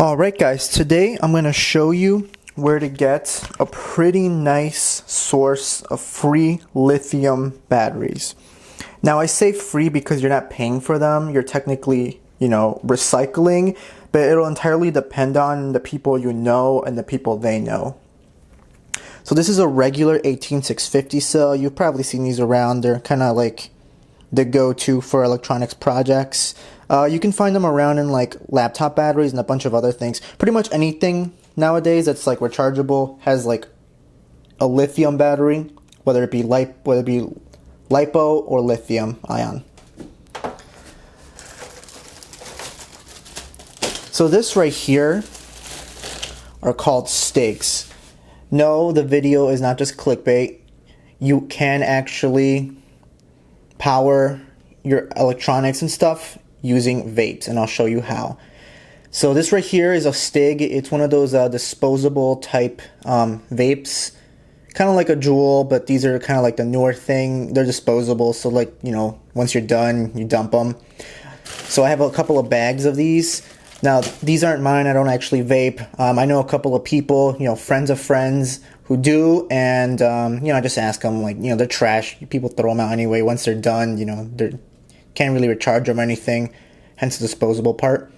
Alright guys, today I'm going to show you where to get a pretty nice source of free lithium batteries. Now I say free because you're not paying for them, you're technically, recycling, but it'll entirely depend on the people you know and the people they know. So this is a regular 18650 cell. You've probably seen these around. They're kind of like the go-to for electronics projects. You can find them around in like laptop batteries and a bunch of other things. Pretty much anything nowadays that's like rechargeable has like a lithium battery, whether it be lipo or lithium ion. So this right here are called STIGs. No, the video is not just clickbait. You can actually power your electronics and stuff using vapes, and I'll show you how. So this right here is a STIG. It's one of those disposable type vapes, kind of like a Juul, but these are kind of like the newer thing. They're disposable, so like, once you're done, you dump them. So I have a couple of bags of these. Now, these aren't mine. I don't actually vape. I know a couple of people, friends of friends who do, and, I just ask them, like, they're trash. People throw them out anyway. Once they're done, they can't really recharge them or anything, hence the disposable part.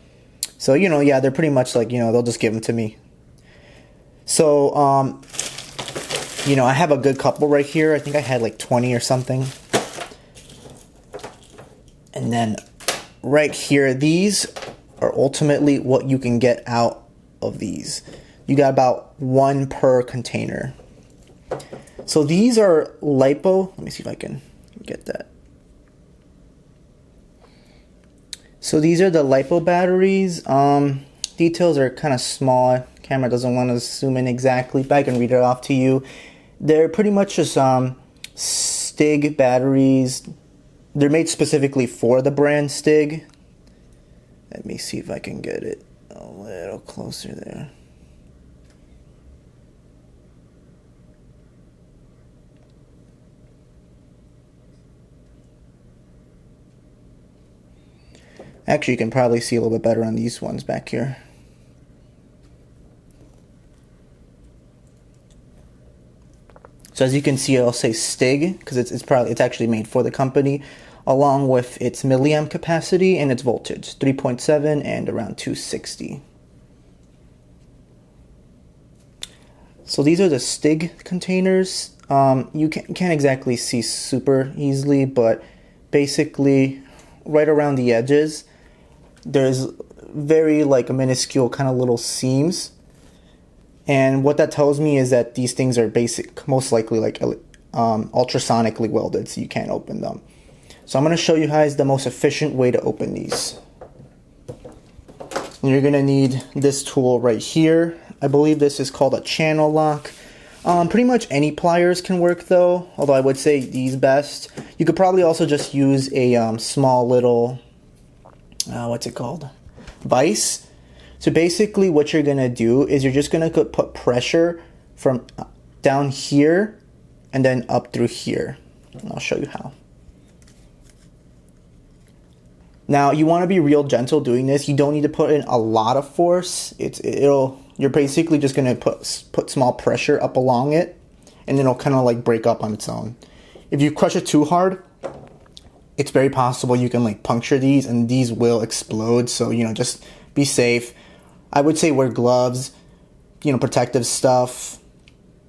So, yeah, they're pretty much like, they'll just give them to me. So, I have a good couple right here. I think I had like 20 or something. And then right here, these are ultimately what you can get out of these. You got about one per container. So these are lipo. Let me see if I can get that. So these are the lipo batteries. Details are kind of small. Camera doesn't want to zoom in exactly, but I can read it off to you. They're pretty much just STIG batteries. They're made specifically for the brand STIG. Let me see if I can get it a little closer there. Actually, you can probably see a little bit better on these ones back here. So as you can see, I'll say STIG because it's actually made for the company, along with its milliamp capacity and its voltage, 3.7 and around 260. So these are the STIG containers. You can't exactly see super easily, but basically right around the edges, there's very like a minuscule kind of little seams. And what that tells me is that these things are most likely like ultrasonically welded, so you can't open them. So I'm going to show you guys the most efficient way to open these. And you're going to need this tool right here. I believe this is called a channel lock. Pretty much any pliers can work though, although I would say these best. You could probably also just use a small little, what's it called? Vise. So basically what you're going to do is you're just going to put pressure from down here and then up through here. And I'll show you how. Now you want to be real gentle doing this. You don't need to put in a lot of force. You're basically just going to put small pressure up along it, and then it'll kind of like break up on its own. If you crush it too hard, it's very possible you can like puncture these, and these will explode. So just be safe. I would say wear gloves, protective stuff.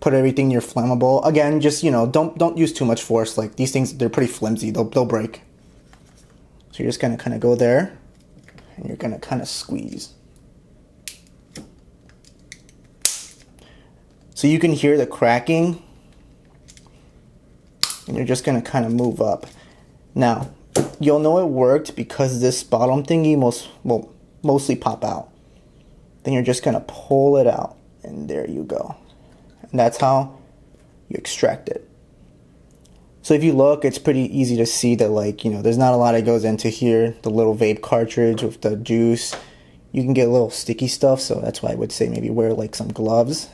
Put everything near flammable. Again, just don't use too much force. Like these things, they're pretty flimsy. They'll break. So you're just going to kind of go there, and you're going to kind of squeeze. So you can hear the cracking, and you're just going to kind of move up. Now, you'll know it worked because this bottom thingy will mostly pop out. Then you're just going to pull it out, and there you go. And that's how you extract it. So if you look, it's pretty easy to see that there's not a lot that goes into here. The little vape cartridge with the juice. You can get a little sticky stuff, so that's why I would say maybe wear like some gloves.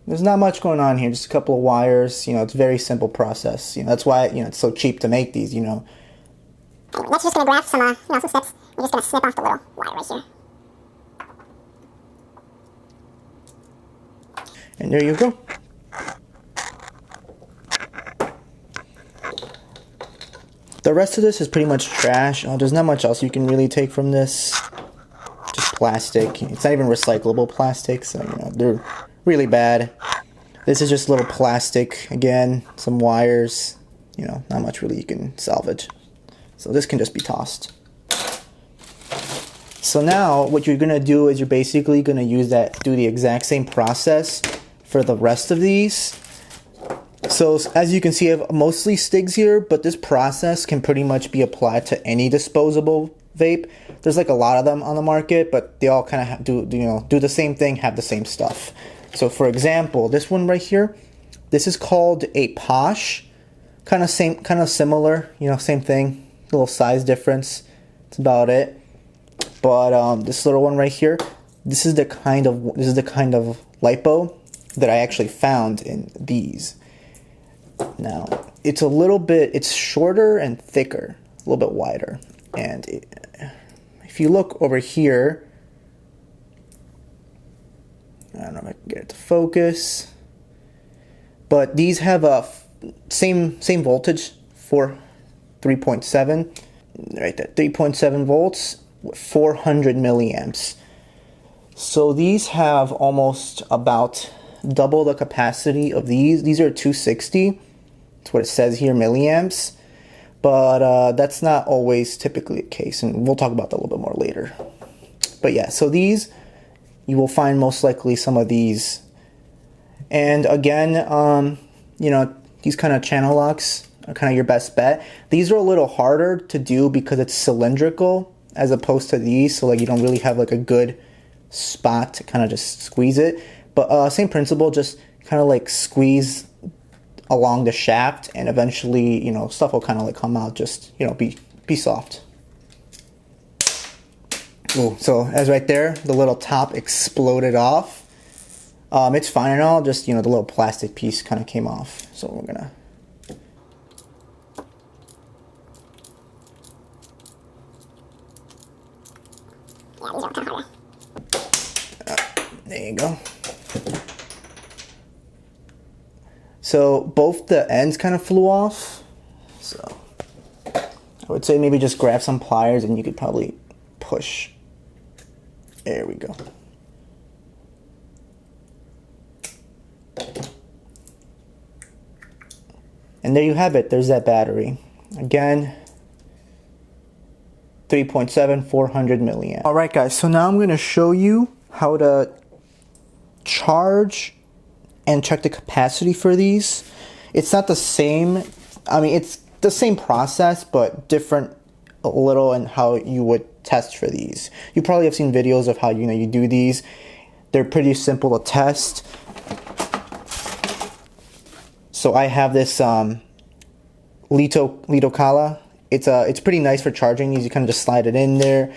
There's not much going on here, just a couple of wires. It's a very simple process. That's why it's so cheap to make these. Next, you're just going to graph some steps. I'm just going to snip off the little wire right here. And there you go. The rest of this is pretty much trash. There's not much else you can really take from this. Just plastic. It's not even recyclable plastic, so you know, they're really bad. This is just little plastic, again, some wires. You know, not much really you can salvage. So this can just be tossed. So now what you're gonna do is you're basically gonna do the exact same process for the rest of these. So as you can see, I have mostly stigs here, but this process can pretty much be applied to any disposable vape. There's like a lot of them on the market, but they all kind of do the same thing, have the same stuff. So for example, this one right here, this is called a Posh. Kind of similar, you know, same thing, little size difference. That's about it. But this little one right here, this is the kind of lipo that I actually found in these. Now, it's shorter and thicker, a little bit wider. And if you look over here, I don't know if I can get it to focus, but these have a same voltage for 3.7, right there, 3.7 volts, 400 milliamps. So these have almost about double the capacity of these. These are 260. That's what it says here, milliamps. But that's not always typically the case, and we'll talk about that a little bit more later. But yeah, so these, you will find most likely some of these. And again, you know, these kind of channel locks are kind of your best bet. These are a little harder to do because it's cylindrical as opposed to these, so like you don't really have like a good spot to kind of just squeeze it. But same principle, just kind of like squeeze along the shaft, and eventually, you know, stuff will kind of like come out, just, you know, be soft. Ooh, so as right there, the little top exploded off. It's fine and all, just, you know, the little plastic piece kind of came off. So we're gonna. Yeah, these are kind of harder. There you go. So both the ends kind of flew off. So I would say maybe just grab some pliers and you could probably push. There we go. And there you have it. There's that battery. Again, 3.7, 400 milliamp. All right, guys. So now I'm going to show you how to charge and check the capacity for these. It's not the same. I mean, it's the same process, but different a little in how you would test for these. You probably have seen videos of how, you know, you do these. They're pretty simple to test. So I have this Lito Kala. It's pretty nice for charging these. You kind of just slide it in there,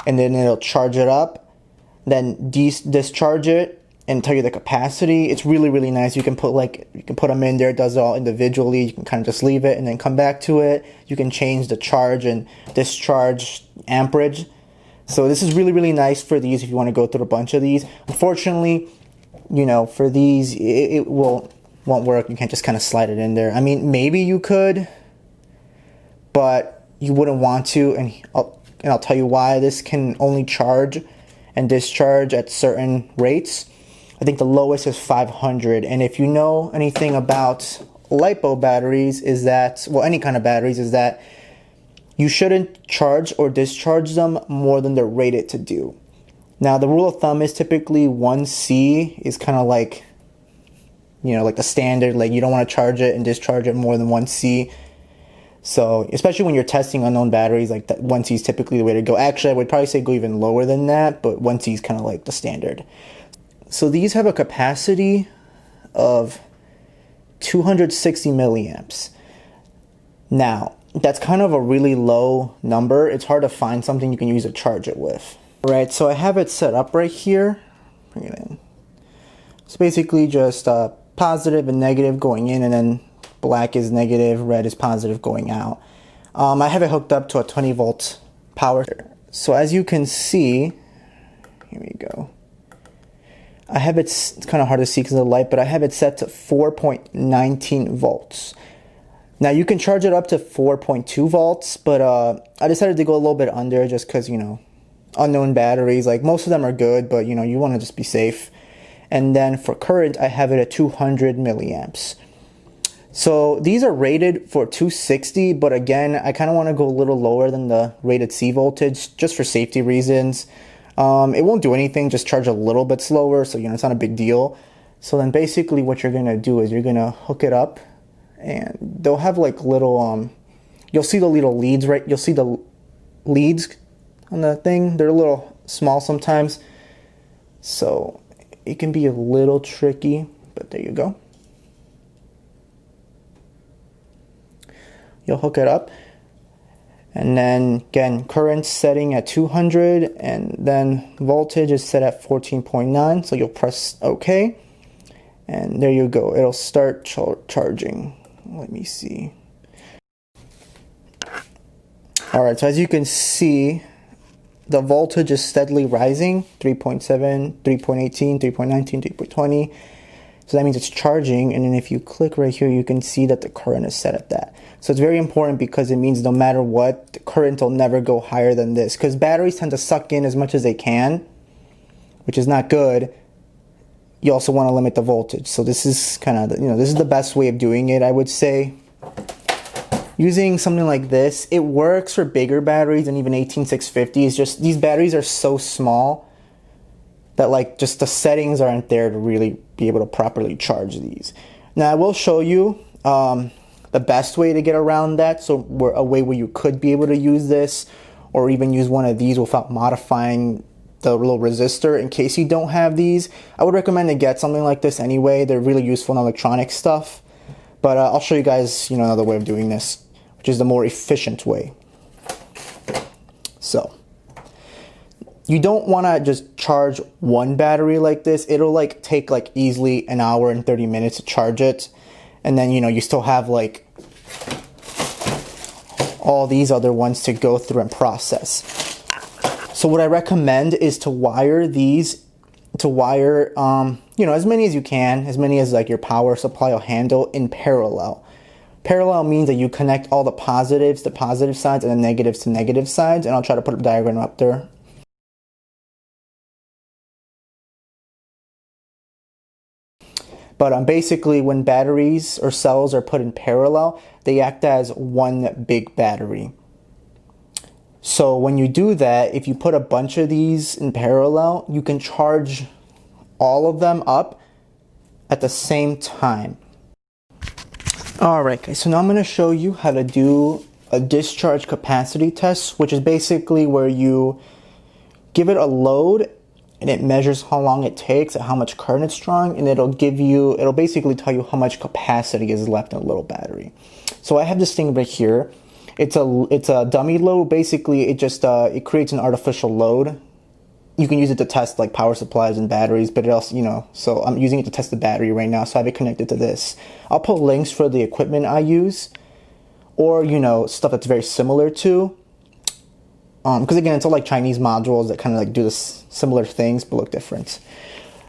and then it'll charge it up. Then discharge it and tell you the capacity. It's really, really nice. You can put them in there. It does it all individually. You can kind of just leave it and then come back to it. You can change the charge and discharge amperage. So this is really, really nice for these if you want to go through a bunch of these. Unfortunately, you know, for these, it won't work. You can't just kind of slide it in there. I mean, maybe you could, but you wouldn't want to, and I'll tell you why. This can only charge and discharge at certain rates. I think the lowest is 500, and if you know anything about LiPo batteries, is that, well, any kind of batteries, is that you shouldn't charge or discharge them more than they're rated to do. Now, the rule of thumb is typically 1C is kind of like, you know, like the standard. Like, you don't want to charge it and discharge it more than 1C. So, especially when you're testing unknown batteries, like that 1C is typically the way to go. Actually, I would probably say go even lower than that, but 1C is kind of like the standard. So these have a capacity of 260 milliamps. Now, that's kind of a really low number. It's hard to find something you can use to charge it with. Right, so I have it set up right here. Bring it in. It's basically just positive and negative going in, and then black is negative, red is positive going out. I have it hooked up to a 20 volt power. So as you can see, here we go. I have it's kind of hard to see because of the light, but I have it set to 4.19 volts. Now you can charge it up to 4.2 volts, but I decided to go a little bit under just because, you know, unknown batteries, like most of them are good, but you know, you want to just be safe. And then for current, I have it at 200 milliamps. So these are rated for 260, but again, I kind of want to go a little lower than the rated C voltage just for safety reasons. It won't do anything, just charge a little bit slower, so you know, it's not a big deal. So then basically what you're going to do is you're going to hook it up, and they'll have like little, you'll see the little leads, right? You'll see the leads on the thing. They're a little small sometimes, so it can be a little tricky, but there you go. You'll hook it up, and then again, current setting at 200, and then voltage is set at 14.9, so you'll press OK, and there you go. It'll start charging. Let me see. Alright, so as you can see, the voltage is steadily rising, 3.7, 3.18, 3.19, 3.20. So that means it's charging, and then if you click right here, you can see that the current is set at that. So it's very important because it means no matter what, the current will never go higher than this, because batteries tend to suck in as much as they can, which is not good. You also want to limit the voltage. So this is kind of, you know, this is the best way of doing it, I would say. Using something like this, it works for bigger batteries and even 18650s. Just these batteries are so small that like just the settings aren't there to really be able to properly charge these. Now I will show you the best way to get around that, so a way where you could be able to use this or even use one of these without modifying the little resistor in case you don't have these. I would recommend to get something like this anyway. They're really useful in electronic stuff, but I'll show you guys, you know, another way of doing this, which is the more efficient way. So you don't want to just charge one battery like this. It'll like take like easily an hour and 30 minutes to charge it. And then, you know, you still have like all these other ones to go through and process. So what I recommend is to wire these, you know, as many as you can, as many as like your power supply will handle in parallel. Parallel means that you connect all the positives to positive sides and the negatives to negative sides. And I'll try to put a diagram up there. But basically, when batteries or cells are put in parallel, they act as one big battery. So when you do that, if you put a bunch of these in parallel, you can charge all of them up at the same time. Alright guys, so now I'm going to show you how to do a discharge capacity test, which is basically where you give it a load and it measures how long it takes and how much current it's drawing, and it'll basically tell you how much capacity is left in a little battery. So I have this thing right here. It's a dummy load. Basically, it creates an artificial load. You can use it to test like power supplies and batteries, but it also, you know, so I'm using it to test the battery right now, so I have it connected to this. I'll put links for the equipment I use, or, you know, stuff that's very similar to. Because again, it's all like Chinese modules that kind of like do this similar things but look different.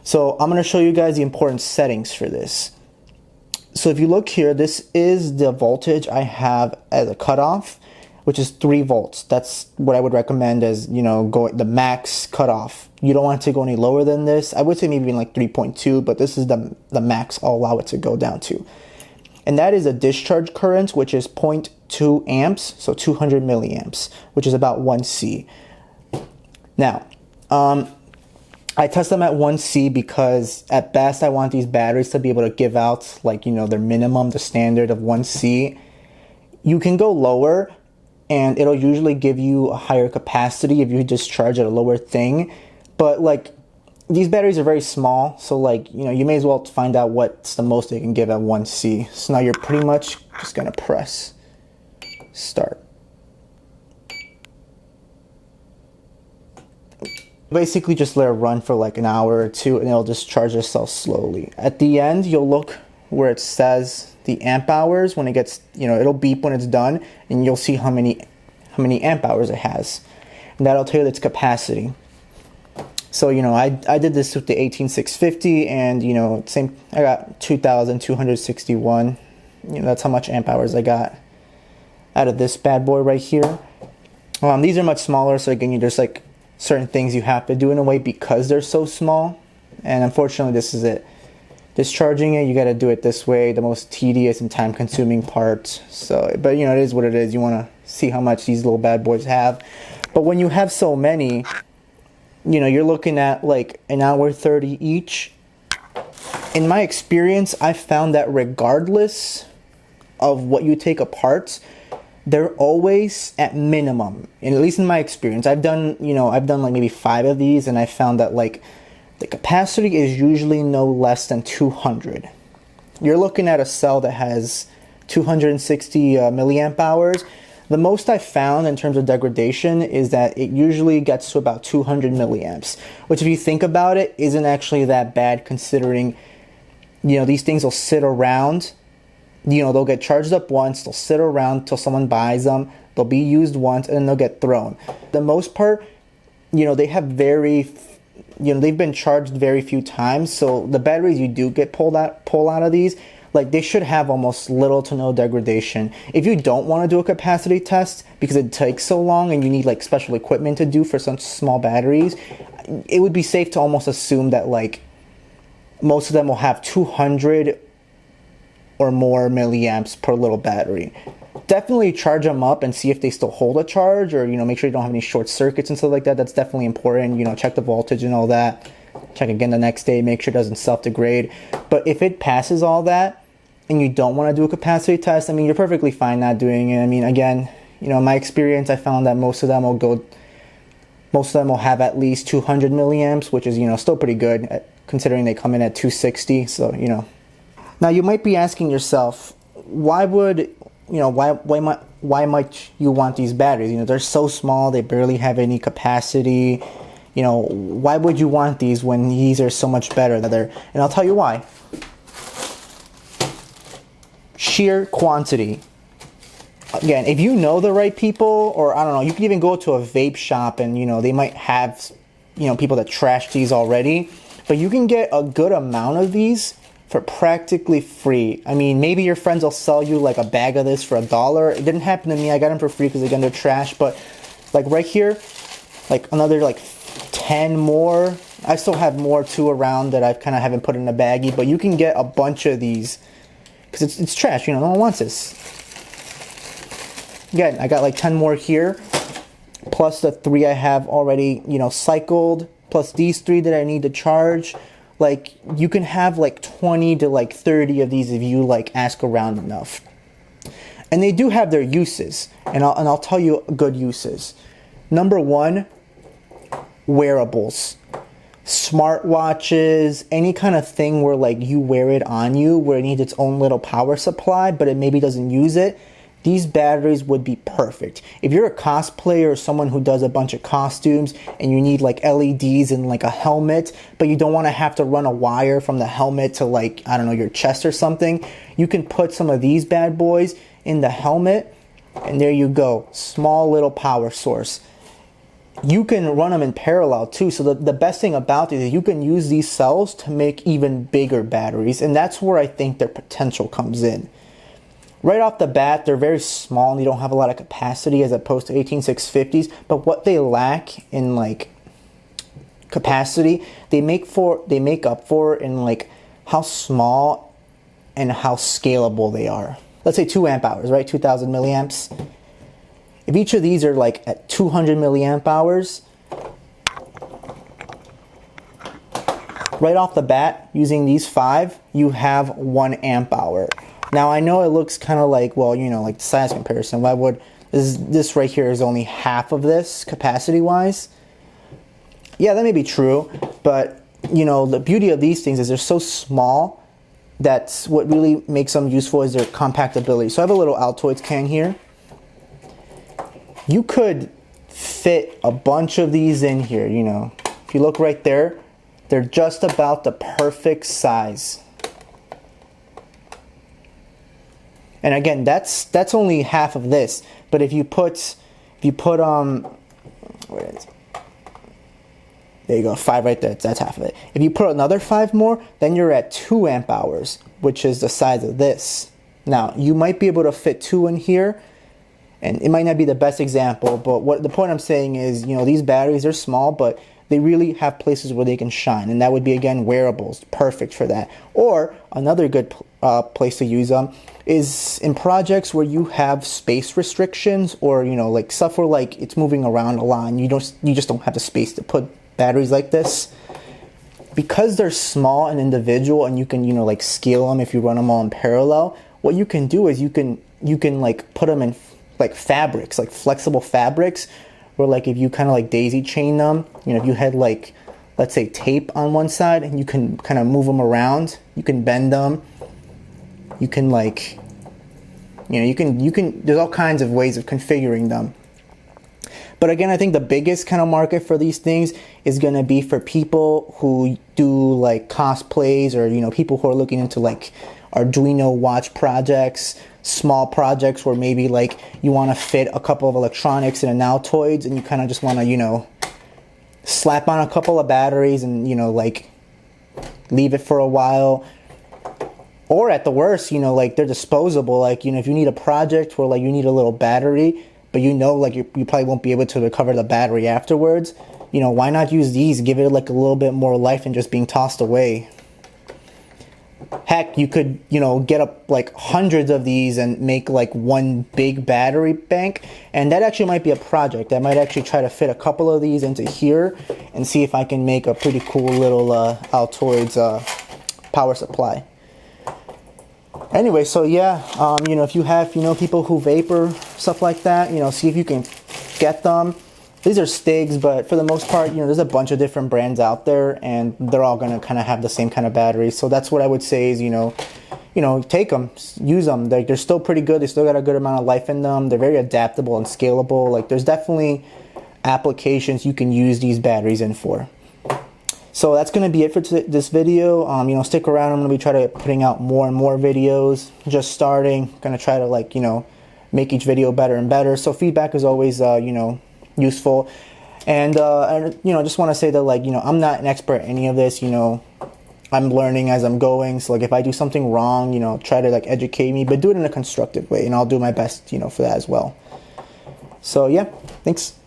So I'm going to show you guys the important settings for this. So if you look here, this is the voltage I have as a cutoff, which is 3 volts. That's what I would recommend as, you know, the max cutoff. You don't want it to go any lower than this. I would say maybe even like 3.2, but this is the max I'll allow it to go down to. And that is a discharge current, which is 0.2 amps, so 200 milliamps, which is about 1C. Now, I test them at 1C because at best I want these batteries to be able to give out, like, you know, their minimum, the standard of 1C. You can go lower and it'll usually give you a higher capacity if you discharge at a lower thing. But like, these batteries are very small, so like, you know, you may as well find out what's the most they can give at 1C. So now you're pretty much just gonna press start. Basically just let it run for like an hour or two and it'll just charge itself slowly. At the end, you'll look where it says the amp hours. When it gets, you know, it'll beep when it's done and you'll see how many amp hours it has. and that'll tell you its capacity. So, you know, I did this with the 18650, and, you know, same, I got 2,261. You know, that's how much amp hours I got out of this bad boy right here. These are much smaller, so again, there's like certain things you have to do in a way because they're so small. And unfortunately, this is it. Discharging it, you got to do it this way, the most tedious and time-consuming part. So, but you know, it is what it is. You want to see how much these little bad boys have. But when you have so many, you know, you're looking at like an hour 30 each. In my experience, I found that regardless of what you take apart, they're always at minimum, and at least in my experience, I've done like maybe 5 of these, and I found that like the capacity is usually no less than 200. You're looking at a cell that has 260 milliamp hours. The most I found in terms of degradation is that it usually gets to about 200 milliamps, which if you think about it, isn't actually that bad considering, you know, these things will sit around. You know, they'll get charged up once, they'll sit around till someone buys them, they'll be used once, and then they'll get thrown. The most part, you know, they have they've been charged very few times, so the batteries you do get pull out of these, like they should have almost little to no degradation. If you don't want to do a capacity test because it takes so long and you need like special equipment to do for such small batteries, it would be safe to almost assume that like most of them will have 200 or more milliamps per little battery. Definitely charge them up and see if they still hold a charge, or, you know, make sure you don't have any short circuits and stuff like that. That's definitely important. You know, check the voltage and all that. Check again the next day, make sure it doesn't self-degrade. But if it passes all that and you don't want to do a capacity test, I mean, you're perfectly fine not doing it. I mean, again, you know, in my experience, I found that most of them will have at least 200 milliamps, which is, you know, still pretty good considering they come in at 260. So, you know. Now you might be asking yourself, why might you want these batteries? You know, they're so small, they barely have any capacity. You know, why would you want these when these are so much better? And I'll tell you why. Sheer quantity. Again, if you know the right people, or I don't know, you can even go to a vape shop and, you know, they might have, you know, people that trash these already, but you can get a good amount of these for practically free. I mean, maybe your friends will sell you like a bag of this for $1. It didn't happen to me. I got them for free because again, they're trash. But like right here, like another like 10 more. I still have more too around that I kind of haven't put in a baggie. But you can get a bunch of these because it's trash. You know, no one wants this. Again, I got like 10 more here, plus the 3 I have already, you know, cycled, plus these 3 that I need to charge. Like, you can have like 20 to like 30 of these if you like ask around enough. And they do have their uses, and I'll tell you good uses. Number 1, wearables. Smartwatches, any kind of thing where like you wear it on you, where it needs its own little power supply, but it maybe doesn't use it. These batteries would be perfect. If you're a cosplayer or someone who does a bunch of costumes and you need like LEDs and like a helmet, but you don't want to have to run a wire from the helmet to like, I don't know, your chest or something, you can put some of these bad boys in the helmet and there you go. Small little power source. You can run them in parallel too. So the best thing about it is you can use these cells to make even bigger batteries, and that's where I think their potential comes in. Right off the bat, they're very small and they don't have a lot of capacity as opposed to 18650s, but what they lack in like capacity, they make up for in like how small and how scalable they are. Let's say 2 amp hours, right? 2000 milliamps. If each of these are like at 200 milliamp hours, right off the bat, using these 5, you have 1 amp hour. Now I know it looks kind of like, well, you know, like the size comparison. Why would this right here is only half of this capacity wise? Yeah, that may be true, but you know, the beauty of these things is they're so small. That's what really makes them useful, is their compactability. So I have a little Altoids can here. You could fit a bunch of these in here, you know. If you look right there, they're just about the perfect size. And again, that's only half of this. But if you put where is it? There you go, 5 right there, that's half of it. If you put another 5 more, then you're at 2 amp hours, which is the size of this. Now, you might be able to fit 2 in here, and it might not be the best example, but what the point I'm saying is, you know, these batteries are small, but they really have places where they can shine, and that would be, again, wearables, perfect for that. Or another good place to use them is in projects where you have space restrictions, or, you know, like stuff where like it's moving around a lot and you just don't have the space to put batteries like this. Because they're small and individual, and you can, you know, like scale them if you run them all in parallel, what you can do is you can like put them in like fabrics, like flexible fabrics, where like if you kind of like daisy chain them, you know, if you had like, let's say, tape on one side, and you can kind of move them around, you can bend them, you can like, you know, you can there's all kinds of ways of configuring them. But again, I think the biggest kind of market for these things is going to be for people who do like cosplays, or, you know, people who are looking into like Arduino watch projects, small projects where maybe like you want to fit a couple of electronics in an Altoids, and you kind of just want to, you know, slap on a couple of batteries and, you know, like leave it for a while. Or at the worst, you know, like they're disposable. Like, you know, if you need a project where like you need a little battery, but you know, like you probably won't be able to recover the battery afterwards, you know, why not use these, give it like a little bit more life than just being tossed away. Heck, you could, you know, get up like hundreds of these and make like one big battery bank, and that actually might be a project. I might actually try to fit a couple of these into here and see if I can make a pretty cool little Altoids power supply. Anyway, so yeah, you know, if you have, you know, people who vapor, stuff like that, you know, see if you can get them. These are Stigs, but for the most part, you know, there's a bunch of different brands out there, and they're all going to kind of have the same kind of batteries. So that's what I would say is, you know, take them, use them. They're still pretty good. They still got a good amount of life in them. They're very adaptable and scalable. Like, there's definitely applications you can use these batteries in for. So that's going to be it for this video. You know, stick around. I'm going to be trying to putting out more and more videos. Just starting. Going to try to, like, you know, make each video better and better. So feedback is always, you know, useful. And you know, just want to say that, like, you know, I'm not an expert in any of this. You know, I'm learning as I'm going. So, like, if I do something wrong, you know, try to, like, educate me, but do it in a constructive way. And I'll do my best, you know, for that as well. So, yeah, thanks.